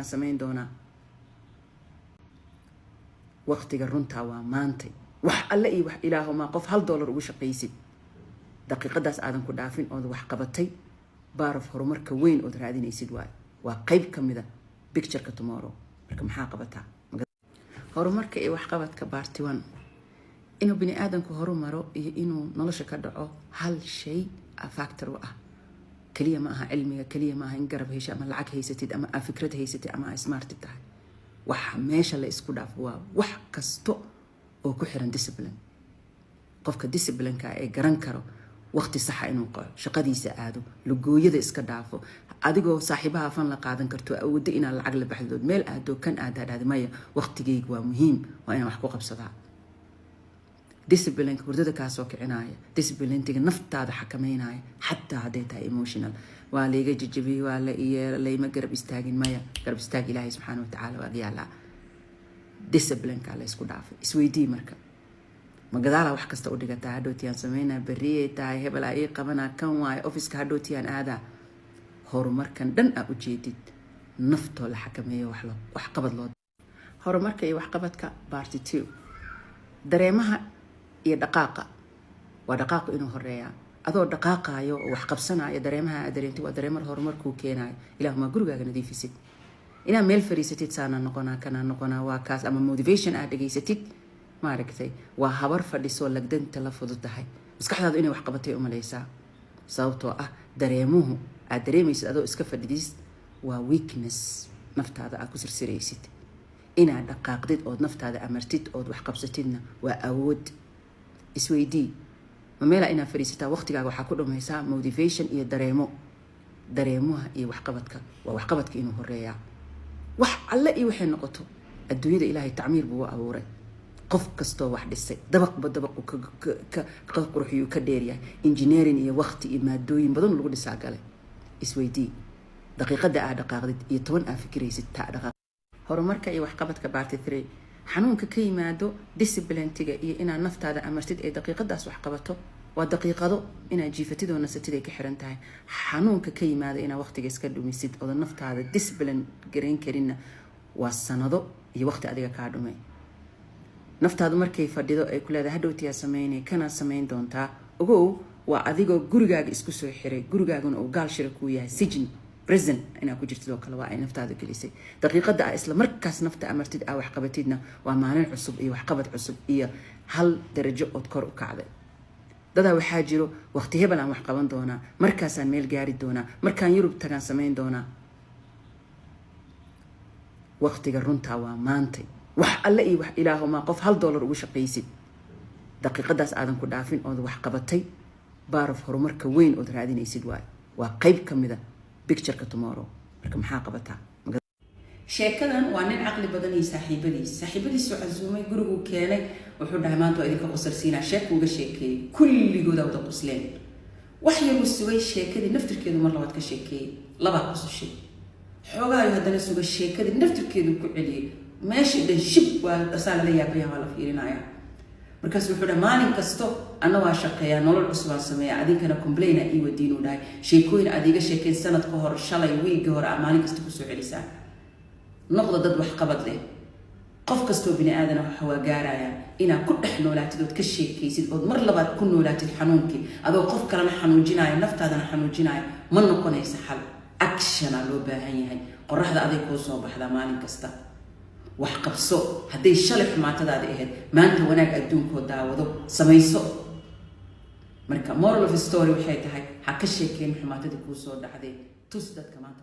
tagaan samayn doonaa waqtiga runta waa maantay wax alle iyo wax ilaahu ma qof $1 ugu shaqaysid daqiiqadaas aadan ku dhaafin oo wax qabatay baaraf horumarka weyn oo raadinaysid waa qayb kamida picture-ka tomorrow marka maxaa qabataa horumarka iyo wax qabadka part 1 inuu bini aadanku horumaro iyo inuu nolosha ka dhaco hal shay factor ah kaliya ma aha cilmiga kaliya ma aha in garab hesha ama lacag haysatid ama fikrad haysatid ama smart tahay waxa meesha la isku dhaafo waa wax kasto oo ku xiran discipline qofka discipline-ka ee garan karo waqti sax ah inuu qoro shaqadiisa aado lugooyada iska dhaafo adigoo saaxiibaha fan la qaadan karto awoodda inaad lacag la baxdood meel aado kan aad maya waqtigeyga waa muhiim waa inaan wax ku qabsadaa discipline-ka hurdada kaa soo kicinaya discipline-tiga naftaada xakameynaya xataa hadday tahay emotional waa layga jajabiyey waa la layma garab istaagin maya garab istaag ilaahay subxaana watacaala waa yaalaa discipline-ka la isku dhaafay isweydii marka magadaala wax kasta u dhigataa hadhootiyaan sameynaa berriyay tahay hebel aa ii qabanaa kan waayo office-ka hadhootiyaan aadaa horumarkan dhan aa ujeedid naftoo la xakameeyo wax qabad loo horumarka iyo waxqabadka part 2 dareemaha iyo dhaqaaqa waa dhaqaaqu inuu horeeyaa adoo dhaqaaqaayo oo wax qabsanaayo dareemaha aad dareentay waa dareemar horumarkuu keenaayo ilaahuma gurigaaga nadiifisid inaad meel fariisatid saana noqonaa kana noqonaa waa kaas ama motivation aad dhegaysatid maaragtay waa habar fadhiso lagdanta la fududahay maskaxdaadu inay wax qabatay u malaysaa sababtoo ah dareemuhu aad dareemaysid adoo iska fadhidis waa weakness naftaada aad ku sirsiraysid inaad dhaqaaqdid ood naftaada amartid ood wax qabsatidna waa awood isweydii ma meela inaad fadhiisataa waqtigaaga waxaa ku dhumaysaa motivation iyo dareemuha iyo waxqabadka waa waxqabadka inuu horeeyaa wax alle iyo waxay noqoto adduunyada ilaahay tacmiir buu abuuray qof kastoo wax dhisay dabaqba dabaqu ka qurxiyo ka dheeryahay engineering iyo waqti iyo maadooyin badan lagu dhisaa galay isweydii daqiiqada aad dhaqaaqdid iyo 10 aad fikiraysid taa dhaqaaq horumarka iyo waxqabadka part 3 xanuunka ka yimaado discipline-tiga iyo inaad naftaada amartid ee daqiiqadaas wax qabato waa daqiiqado inaad jiifatid oo nasatid ay ka xiran tahay xanuunka ka yimaado inaad waqtiga iska dhumisid oo naftaada discipline gareyn karinna waa sanado iyo waqti adiga kaa dhumay naftaadu markay fadhido ay ku leedahay hadhowtiyaa sameynay kana sameyn doontaa ogow waa adigoo gurigaaga isku soo xiray gurigaaguna uu gaal shira ku yahay sijin prison inaad ku jirtid oo kale waa ay naftaada gelisay daqiiqada ah isla markaas nafta amartid aa wax qabatidna waa maalin cusub iyo waxqabad cusub iyo hal darajo ood kor u kacday dadaa waxaa jiro waqti hebel aan wax qaban doonaa markaasaan meel gaari doonaa markaan Yurub tagaan samayn doonaa waqtiga runta waa maantay wax alle iyo wax ilaahu ma qof $1 ugu shaqaysid daqiiqadaas aadan ku dhaafin oo wax qabatay baaraf horumarka weyn oo raadinaysid waa qayb kamida picture-ka tomorrow marka maxaa qabataa sheekadan waa nin aqli badan iyo saaxiibadiis oo casuumay gurigu keenay wuxuu dhahay maanta idinka qosarsiinaa sheekuuga sheekeeyay kulligooda wada qosleen wax yar uu sugay sheekadii naftirkeedu mar labaad ka sheekeeyay laba qosashay xoogaa haddana sugay sheekadii naftirkeedu ku celiyay meeshii dhan shib waa asaal la yaabaya waa la fiirinayaa markaas wuxuu dhahay maalin kasto ana waa shaqeeyaa nolol cusub aan sameeyaa adinkana complain ii wadiin uu dhahay sheekooyin adiga sheekeen sanad ka hor shalay wiig hore maalin kasta ku soo celisaa noqdo dad wax qabad leh qof kastoo bini aadan waxa waa gaaraya inaad ku dhex noolaatid oo ka sheekaysid oo mar labaad ku noolaatid xanuunkii adoo qof kalena xanuujinaya naftaadana xanuujinaya ma noqonaysa xal action loo baahan yahay qorraxda aday ku soo baxda maalin kasta wax qabso haday shalay xumaatadaada ahayd maanta wanaag adduunkood daawado samayso marka moral of the story waxay tahay ha ka sheekeen xumaatadii ku soo dhacday tus dadka maanta